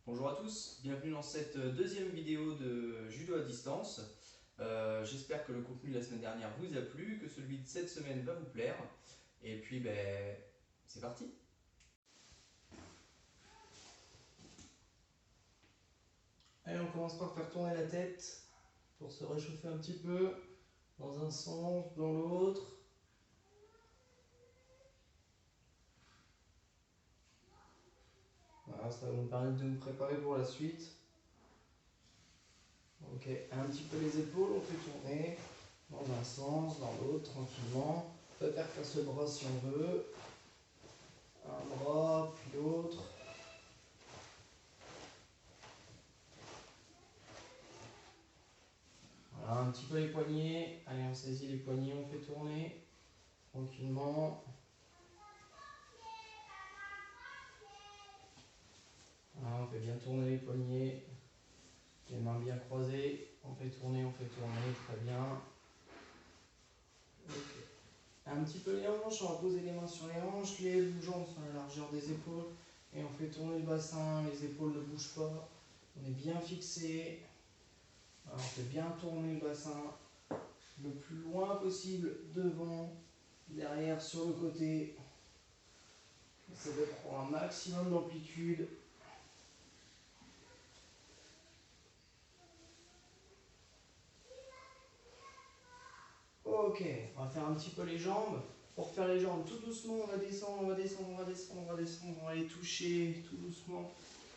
Bonjour à tous, bienvenue dans cette deuxième vidéo de judo à distance. J'espère que le contenu de la semaine dernière vous a plu, que celui de cette semaine va vous plaire. Et puis c'est parti. Allez, on commence par faire tourner la tête pour se réchauffer un petit peu dans un sens, dans l'autre. Voilà, ça va nous permettre de nous préparer pour la suite. Ok, un petit peu les épaules, on fait tourner dans un sens, dans l'autre, tranquillement. On peut faire ce bras si on veut. Un bras, puis l'autre. Voilà, un petit peu les poignets. Allez, on saisit les poignets, on fait tourner tranquillement. Voilà, on fait bien tourner les poignets. Les mains bien croisées, on fait tourner, très bien. Okay. Un petit peu les hanches, on va poser les mains sur les hanches, les jambes sur la largeur des épaules. Et on fait tourner le bassin, les épaules ne bougent pas. On est bien fixé. Alors, on fait bien tourner le bassin le plus loin possible, devant, derrière, sur le côté. Ça va prendre un maximum d'amplitude. Ok, on va faire un petit peu les jambes. Pour faire les jambes tout doucement, on va descendre, on va descendre, on va descendre, on va descendre, on va les toucher tout doucement.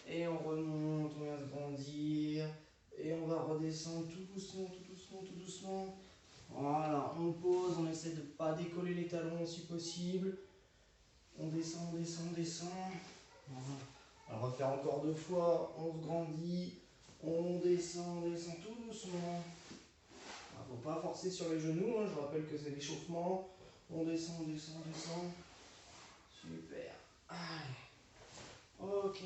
Et on remonte, on vient se grandir. Et on va redescendre tout doucement, tout doucement, tout doucement. Voilà, on pose, on essaie de ne pas décoller les talons si possible. On descend, on descend, on descend. Voilà. Alors on va faire encore 2 fois, on se grandit. On descend tout doucement. Il ne faut pas forcer sur les genoux, hein. Je rappelle que c'est l'échauffement. On descend, on descend, on descend. Super. Allez. Ok.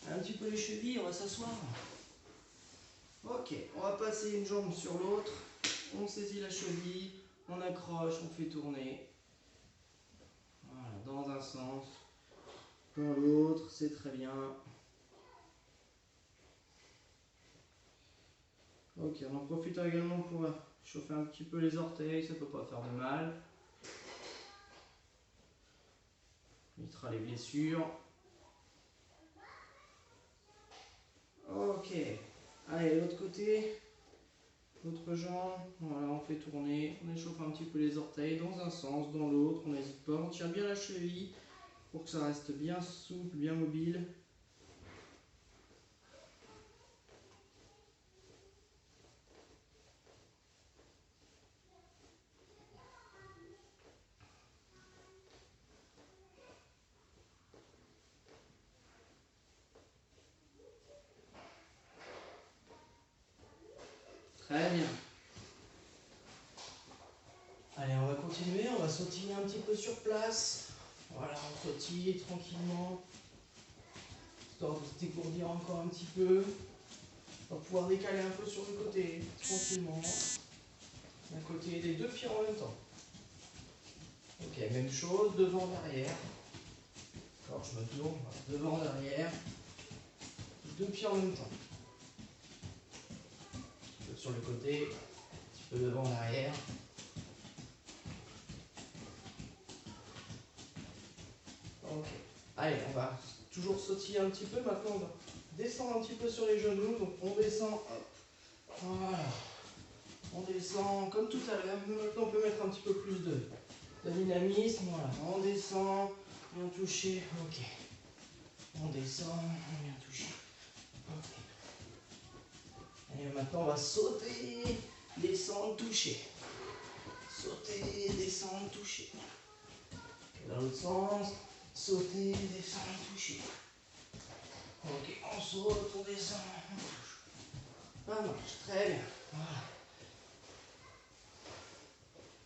Un petit peu les chevilles, on va s'asseoir. Ok, on va passer une jambe sur l'autre. On saisit la cheville, on accroche, on fait tourner. Voilà, dans un sens, dans l'autre, c'est très bien. Ok, on en profite également pour chauffer un petit peu les orteils, ça peut pas faire de mal. Évitera les blessures. Ok, allez, l'autre côté, l'autre jambe, voilà, on fait tourner, on échauffe un petit peu les orteils dans un sens, dans l'autre, on n'hésite pas, on tient bien la cheville pour que ça reste bien souple, bien mobile. Très bien. Allez, on va continuer, on va sautiller un petit peu sur place. Voilà, on sautille tranquillement, histoire de se dégourdir encore un petit peu. On va pouvoir décaler un peu sur le côté, tranquillement. D'un côté, les deux pieds en même temps. Ok, même chose, devant, derrière. Alors je me tourne, voilà, devant, derrière. Deux pieds en même temps. Un peu sur le côté, un petit peu devant, derrière. Ok. Allez, on va toujours sautiller un petit peu. Maintenant, on va descendre un petit peu sur les genoux. Donc on descend, hop. Voilà. On descend comme tout à l'heure. Maintenant, on peut mettre un petit peu plus de dynamisme. Voilà. On descend, on vient toucher. Ok. On descend, on vient toucher. Ok. Et maintenant, on va sauter, descendre, toucher. Sauter, descendre, toucher. Et dans l'autre sens, sauter, descendre, toucher. Ok, on saute, on descend, on touche. Ça marche, très bien. Voilà.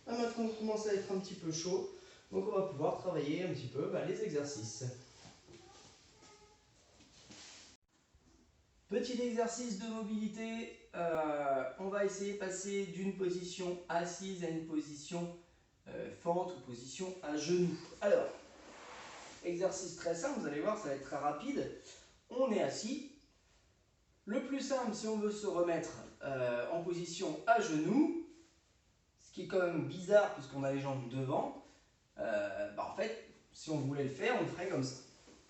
Là, maintenant, on commence à être un petit peu chaud. Donc, on va pouvoir travailler un petit peu les exercices. Petit exercice de mobilité. On va essayer de passer d'une position assise à une position fente ou position à genoux. Alors, exercice très simple, vous allez voir, ça va être très rapide. On est assis, Le plus simple, si on veut se remettre en position à genoux, ce qui est quand même bizarre puisqu'on a les jambes devant, en fait, si on voulait le faire, on le ferait comme ça.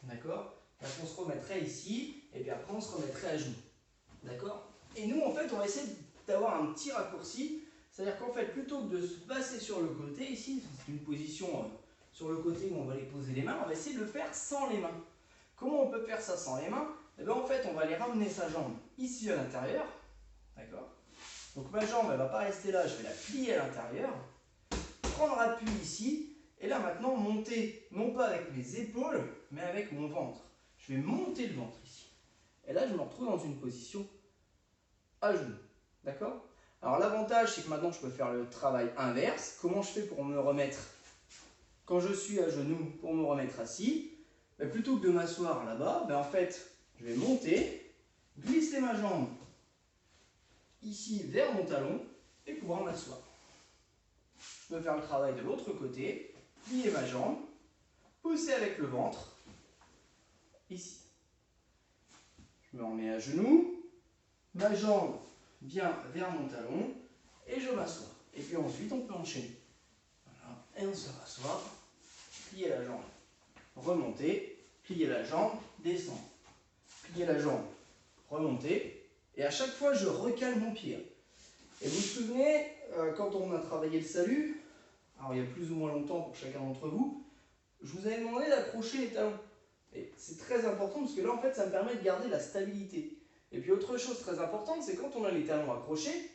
D'accord? On se remettrait ici, et puis après on se remettrait à genoux. D'accord? Et nous, en fait, on va essayer d'avoir un petit raccourci. C'est-à-dire qu'en fait, plutôt que de se passer sur le côté, ici, c'est une position sur le côté où on va aller poser les mains, on va essayer de le faire sans les mains. Comment on peut faire ça sans les mains? Eh bien, en fait, on va aller ramener sa jambe ici à l'intérieur. D'accord? Donc ma jambe, elle ne va pas rester là, je vais la plier à l'intérieur. Prendre appui ici. Et là, maintenant, monter, non pas avec mes épaules, mais avec mon ventre. Je vais monter le ventre ici. Et là, je me retrouve dans une position à genoux. D'accord? Alors l'avantage, c'est que maintenant, je peux faire le travail inverse. Comment je fais pour me remettre quand je suis à genoux, pour me remettre assis? Plutôt que de m'asseoir là-bas, en fait, je vais monter, glisser ma jambe ici vers mon talon et pouvoir m'asseoir. Je peux faire le travail de l'autre côté, plier ma jambe, pousser avec le ventre, ici. Je me remets à genoux, ma jambe vient vers mon talon et je m'assois. Et puis ensuite, on peut enchaîner. Voilà. Et on se rassoit, plier la jambe, remonter, plier la jambe, descendre. Plier la jambe, remonter. Et à chaque fois, je recale mon pied. Et vous vous souvenez, quand on a travaillé le salut, alors il y a plus ou moins longtemps pour chacun d'entre vous, je vous avais demandé d'accrocher les talons. Et c'est très important parce que là, en fait, ça me permet de garder la stabilité. Et puis, autre chose très importante, c'est quand on a les talons accrochés,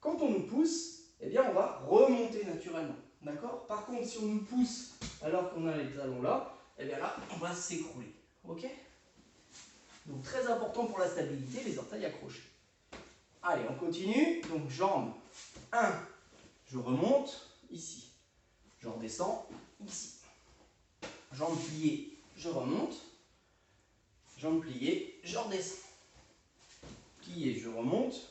quand on nous pousse, eh bien, on va remonter naturellement. D'accord? Par contre, si on nous pousse alors qu'on a les talons là, eh bien là, on va s'écrouler. Ok? Donc, très important pour la stabilité, les orteils accrochés. Allez, on continue. Donc, jambes 1, je remonte ici. Je redescends ici. Jambes pliées, je remonte. Jambes pliées, je redescends. Plié, je remonte,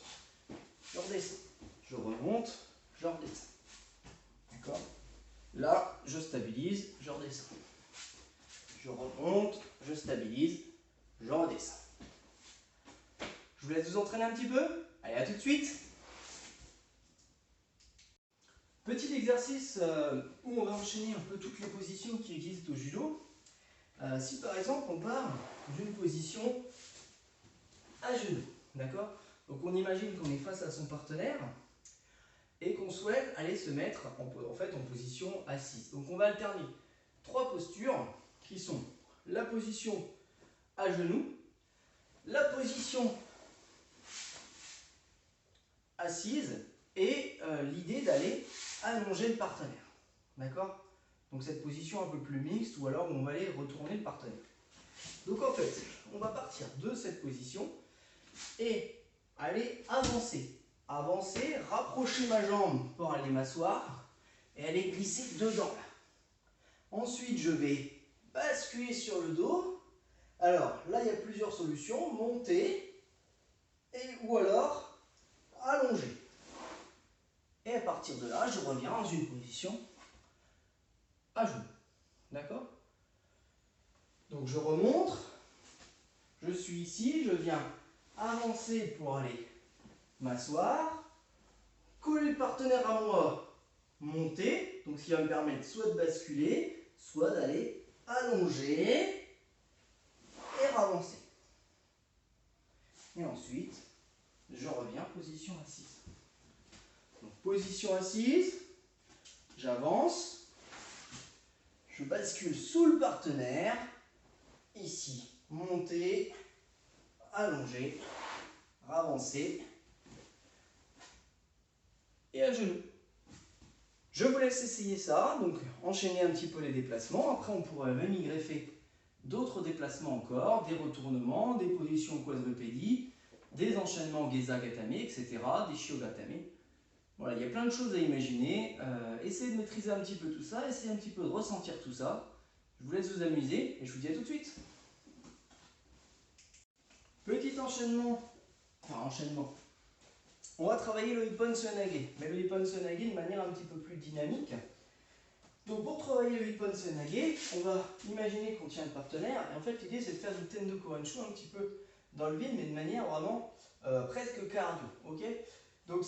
je redescends. Je remonte, je redescends. D'accord? Là, je stabilise, je redescends. Je remonte, je stabilise, je redescends. Je vous laisse vous entraîner un petit peu. Allez, à tout de suite. Petit exercice où on va enchaîner un peu toutes les positions qui existent au judo. Si par exemple on part d'une position à genoux, d'accord? Donc on imagine qu'on est face à son partenaire et qu'on souhaite aller se mettre en fait en position assise. Donc on va alterner 3 postures qui sont la position à genoux, la position assise et l'idée d'aller allonger le partenaire. D'accord? Donc cette position un peu plus mixte ou alors où on va aller retourner le partenaire. Donc en fait, on va partir de cette position et aller avancer. Avancer, rapprocher ma jambe pour aller m'asseoir et aller glisser dedans. Ensuite, je vais basculer sur le dos. Alors là, il y a plusieurs solutions. Monter ou alors allonger. Et à partir de là, je reviens dans une position à genoux. D'accord? Donc je remonte. Je suis ici. Je viens avancer pour aller m'asseoir. Coller le partenaire à moi. Monter. Donc ce qui va me permettre soit de basculer, soit d'aller allonger et avancer. Et ensuite, je reviens position assise. Donc, position assise, j'avance, je bascule sous le partenaire, ici, monter, allonger, avancer et à genoux. Je vous laisse essayer ça, donc enchaîner un petit peu les déplacements. Après, on pourrait même y greffer d'autres déplacements encore, des retournements, des positions quadrupédie, des enchaînements geza-gatame, etc., des shio-gatame. Voilà, il y a plein de choses à imaginer. Essayez de maîtriser un petit peu tout ça, essayez un petit peu de ressentir tout ça. Je vous laisse vous amuser et je vous dis à tout de suite. Petit enchaînement. On va travailler le Ippon Seoinage, mais le Ippon Seoinage de manière un petit peu plus dynamique. Donc pour travailler le Ippon Seoinage, on va imaginer qu'on tient le partenaire et en fait l'idée c'est de faire du Tendo Kohanshu un petit peu dans le vide, mais de manière vraiment presque cardio. Ok, donc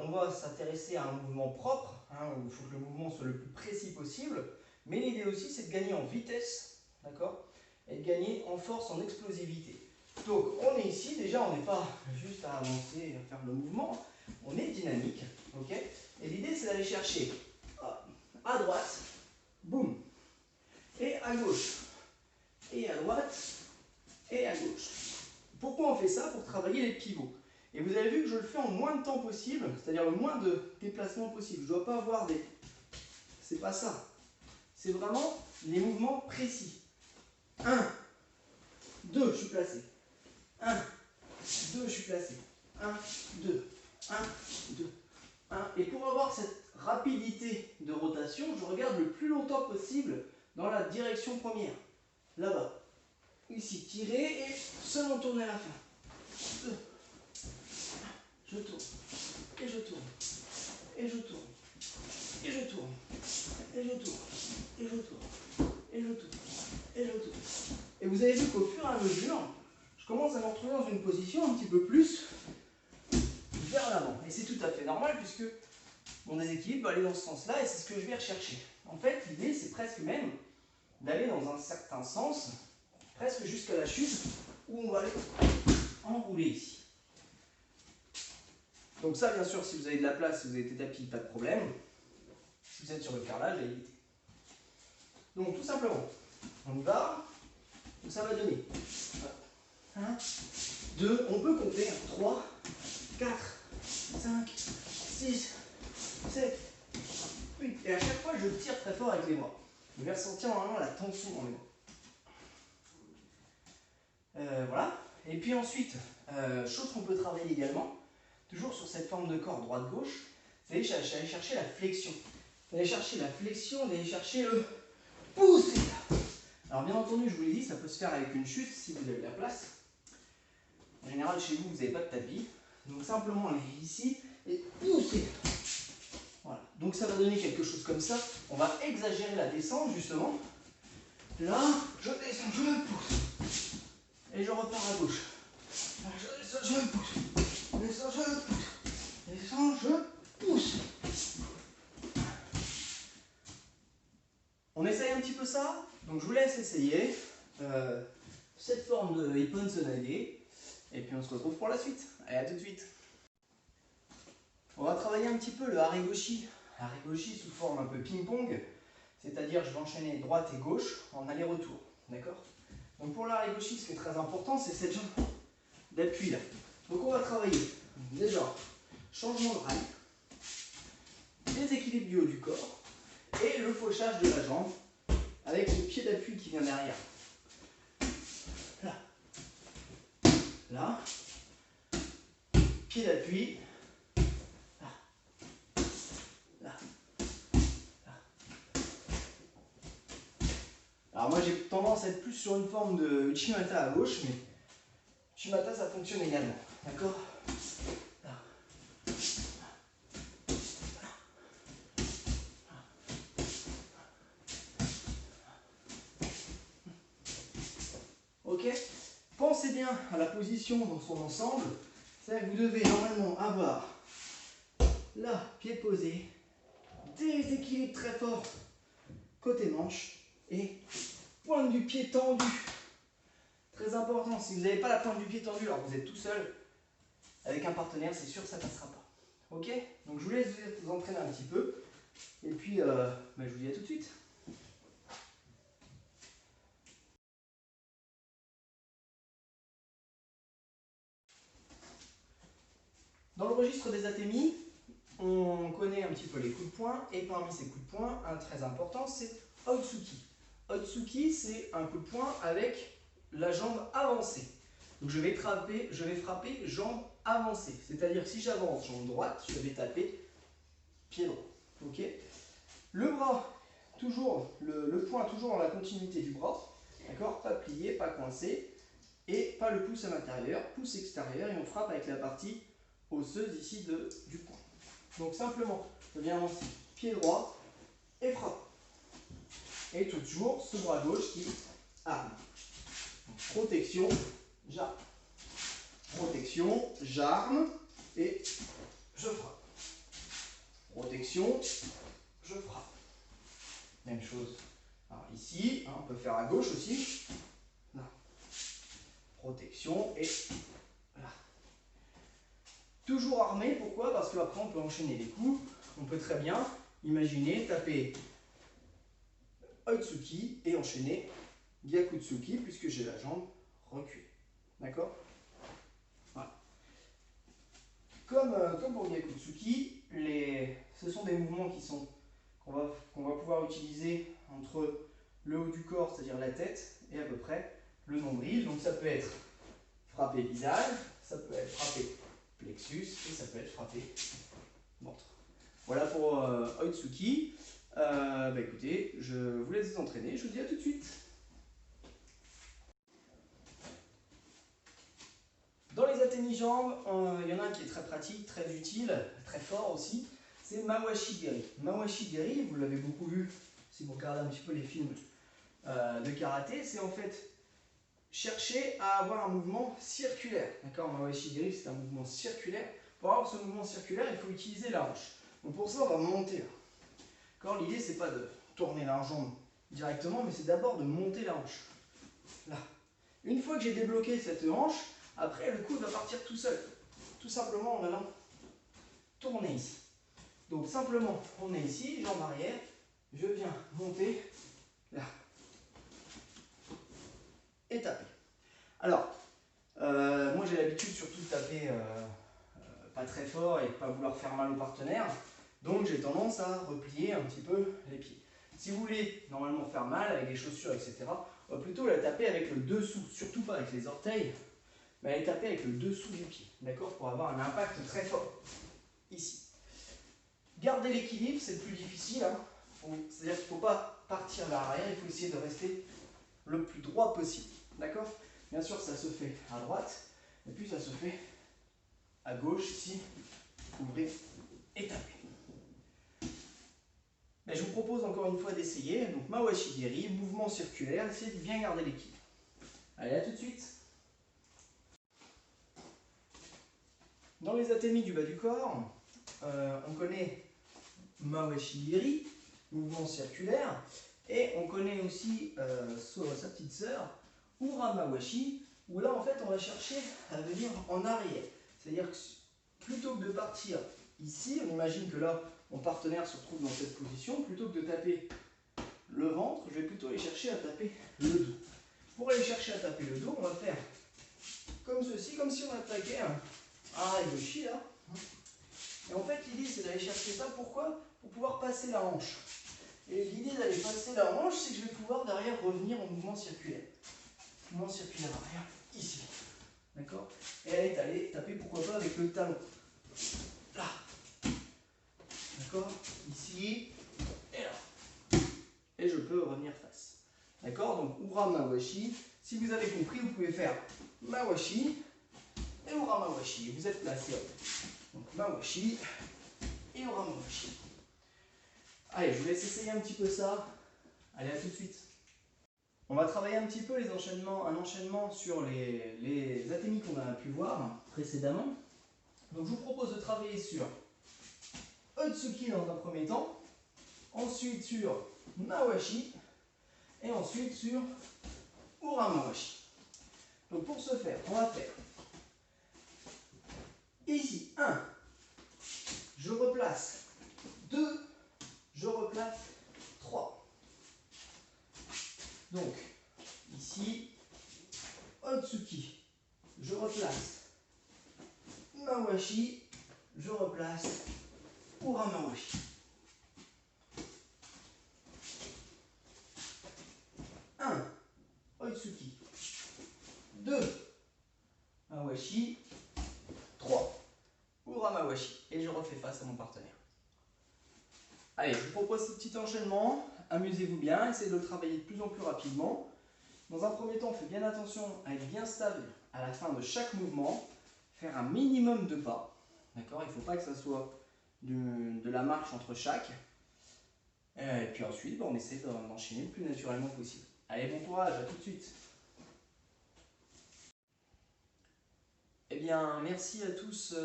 on va s'intéresser à un mouvement propre, hein, où il faut que le mouvement soit le plus précis possible, mais l'idée aussi c'est de gagner en vitesse, d'accord, et de gagner en force, en explosivité. Donc on est ici, déjà on n'est pas juste à avancer et à faire le mouvement, on est dynamique, ok, et l'idée c'est d'aller chercher à droite, boum, et à gauche, et à droite, et à gauche. Pourquoi on fait ça? Pour travailler les pivots. Et vous avez vu que je le fais en moins de temps possible, c'est-à-dire le moins de déplacements possible. Je ne dois pas avoir des... C'est pas ça. C'est vraiment les mouvements précis. 1, 2, je suis placé. 1, 2, je suis placé. 1, 2, 1, 2, 1. Et pour avoir cette rapidité de rotation, je regarde le plus longtemps possible dans la direction première. Là-bas. Ici, tirer et seulement tourner à la fin. 2. Je tourne. Et je tourne. Et je tourne. Et je tourne. Et je tourne. Et je tourne. Et je tourne. Et je tourne. Et vous avez vu qu'au fur et à mesure, je commence à me retrouver dans une position un petit peu plus vers l'avant. Et c'est tout à fait normal puisque mon déséquilibre va aller dans ce sens-là et c'est ce que je vais rechercher. En fait, l'idée, c'est presque même d'aller dans un certain sens, presque jusqu'à la chute, où on va aller enrouler ici. Donc ça, bien sûr, si vous avez de la place, si vous avez des tapis, pas de problème. Si vous êtes sur le carrelage, à éviter. Donc tout simplement, on y va. Donc ça va donner 1, 2, on peut compter 3, 4, 5, 6, 7, 8. Et à chaque fois, je tire très fort avec les bras. Vous allez ressentir normalement la tension dans les bras. Voilà. Et puis ensuite, chose qu'on peut travailler également, toujours sur cette forme de corps droite-gauche, c'est aller chercher la flexion. D'aller chercher la flexion, d'aller chercher le pousser. Alors bien entendu, je vous l'ai dit, ça peut se faire avec une chute si vous avez de la place. En général, chez vous, vous n'avez pas de tapis. Donc simplement aller ici et pousser. Voilà. Donc ça va donner quelque chose comme ça. On va exagérer la descente justement. Là, je descends, je pousse. Et je repars à gauche. Là, je descends, je pousse. Je descends, je pousse. Je descends, je pousse. On essaye un petit peu ça. Donc je vous laisse essayer cette forme de Ippon Sonage. Et puis on se retrouve pour la suite. Allez, à tout de suite. On va travailler un petit peu le Harigoshi. Harigoshi sous forme un peu ping-pong. C'est-à-dire je vais enchaîner droite et gauche en aller-retour. D'accord? Donc pour l'Harigoshi, ce qui est très important, c'est cette jambe d'appui là. Donc on va travailler déjà changement de rail, déséquilibre du haut du corps et le fauchage de la jambe avec le pied d'appui qui vient derrière. Là. Là. Pied d'appui. Là. Là. Là. Alors moi j'ai tendance à être plus sur une forme de Uchimata à gauche, mais Uchimata ça fonctionne également. D'accord? Là. Ok? Pensez bien à la position dans son ensemble. C'est-à-dire que vous devez normalement avoir là, pied posé, déséquilibre très fort côté manche et pointe du pied tendue. Très important, si vous n'avez pas la pointe du pied tendue alors que vous êtes tout seul avec un partenaire, c'est sûr que ça ne passera pas. Ok? Donc je vous laisse vous entraîner un petit peu et puis je vous dis à tout de suite. Dans le registre des atémies, on connaît un petit peu les coups de poing et parmi ces coups de poing, un très important, c'est Otsuki. Otsuki, c'est un coup de poing avec la jambe avancée. Donc je vais frapper jambe avancée. C'est-à-dire si j'avance jambe droite, je vais taper pied droit. Ok? Le bras, toujours, le poing toujours dans la continuité du bras. D'accord? Pas plié, pas coincé. Et pas le pouce à l'intérieur, pouce extérieur. Et on frappe avec la partie osseuse ici du poing. Donc simplement, je viens avancer pied droit et frappe. Et toujours ce bras gauche qui arme. Donc, protection, j'arme. Protection, j'arme et je frappe. Protection, je frappe. Même chose. Alors ici, on peut faire à gauche aussi. Là. Protection et là. Toujours armé, pourquoi? Parce qu'après on peut enchaîner les coups. On peut très bien imaginer taper Oitsuki et enchaîner Gyakutsuki puisque j'ai la jambe reculée. D'accord? Voilà. Comme pour Gyakutsuki, ce sont des mouvements qu'on va pouvoir utiliser entre le haut du corps, c'est-à-dire la tête, et à peu près le nombril. Donc ça peut être frapper visage, ça peut être frapper plexus et ça peut être frapper ventre. Voilà pour Oitsuki. Écoutez, je vous laisse vous entraîner, je vous dis à tout de suite. Dans les atténijambes, il y en a un qui est très pratique, très utile, très fort aussi, c'est Mawashi Geri. Mawashi Geri, vous l'avez beaucoup vu si vous regardez un petit peu les films de karaté, c'est en fait chercher à avoir un mouvement circulaire. D'accord, Mawashi Geri, c'est un mouvement circulaire. Pour avoir ce mouvement circulaire, il faut utiliser la hanche. Donc pour ça, on va monter. L'idée, c'est pas de tourner la jambe directement, mais c'est d'abord de monter la hanche. Là. Une fois que j'ai débloqué cette hanche, après le coude va partir tout seul. Tout simplement en allant tourner ici. Donc simplement, on est ici, jambe arrière, je viens monter là. Et taper. Alors, moi j'ai l'habitude surtout de taper pas très fort et de ne pas vouloir faire mal au partenaire. Donc j'ai tendance à replier un petit peu les pieds. Si vous voulez normalement faire mal avec des chaussures, etc., on va plutôt la taper avec le dessous, surtout pas avec les orteils, mais aller taper avec le dessous du pied, d'accord, pour avoir un impact très fort, ici. Garder l'équilibre, c'est le plus difficile, hein. C'est-à-dire qu'il ne faut pas partir vers l'arrière, il faut essayer de rester le plus droit possible, d'accord. Bien sûr, ça se fait à droite, et puis ça se fait à gauche, ici, ouvrir et taper. Mais je vous propose encore une fois d'essayer, donc Mawashi Geri, mouvement circulaire, essayez de bien garder l'équilibre. Allez, à tout de suite. Dans les atémies du bas du corps, on connaît Mawashi Geri, mouvement circulaire, et on connaît aussi sa petite sœur, Ura Mawashi, où là en fait on va chercher à venir en arrière. C'est-à-dire que plutôt que de partir ici, on imagine que là mon partenaire se retrouve dans cette position, plutôt que de taper le ventre, je vais plutôt aller chercher à taper le dos. Pour aller chercher à taper le dos, on va faire comme ceci, comme si on attaquait un Harajushi là. Et en fait, l'idée c'est d'aller chercher ça. Pourquoi? Pour pouvoir passer la hanche. Et l'idée d'aller passer la hanche, c'est que je vais pouvoir derrière revenir en mouvement circulaire. Mouvement circulaire arrière, ici. D'accord? Et aller taper, pourquoi pas, avec le talon. Là. D'accord? Ici. Et là. Et je peux revenir face. D'accord? Donc, Ura Mawashi. Si vous avez compris, vous pouvez faire Mawashi et Ura Mawashi. Vous êtes placé. Donc, Mawashi et Ura Mawashi. Allez, je vous laisse essayer un petit peu ça. Allez, à tout de suite. On va travailler un petit peu un enchaînement sur les atémies qu'on a pu voir précédemment. Donc, je vous propose de travailler sur Oitsuki dans un premier temps, ensuite sur Mawashi, et ensuite sur Ura Mawashi. Donc, pour ce faire, on va faire ici 1, je replace 2, je replace 3. Donc, ici, Oitsuki, je replace Mawashi, je replace Ura Mawashi. 1, Oitsuki, 2, Mawashi, 3, Ura Mawashi. Et je refais face à mon partenaire. Allez, je vous propose ce petit enchaînement. Amusez-vous bien, essayez de le travailler de plus en plus rapidement. Dans un premier temps, faites bien attention à être bien stable à la fin de chaque mouvement. Faire un minimum de pas. D'accord? Il ne faut pas que ça soit de la marche entre chaque. Et puis ensuite, on essaie d'enchaîner le plus naturellement possible. Allez, bon courage, à tout de suite. Et bien, merci à tous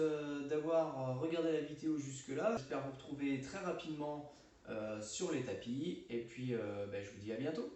d'avoir regardé la vidéo jusque-là. J'espère vous retrouver très rapidement sur les tapis. Et puis, je vous dis à bientôt.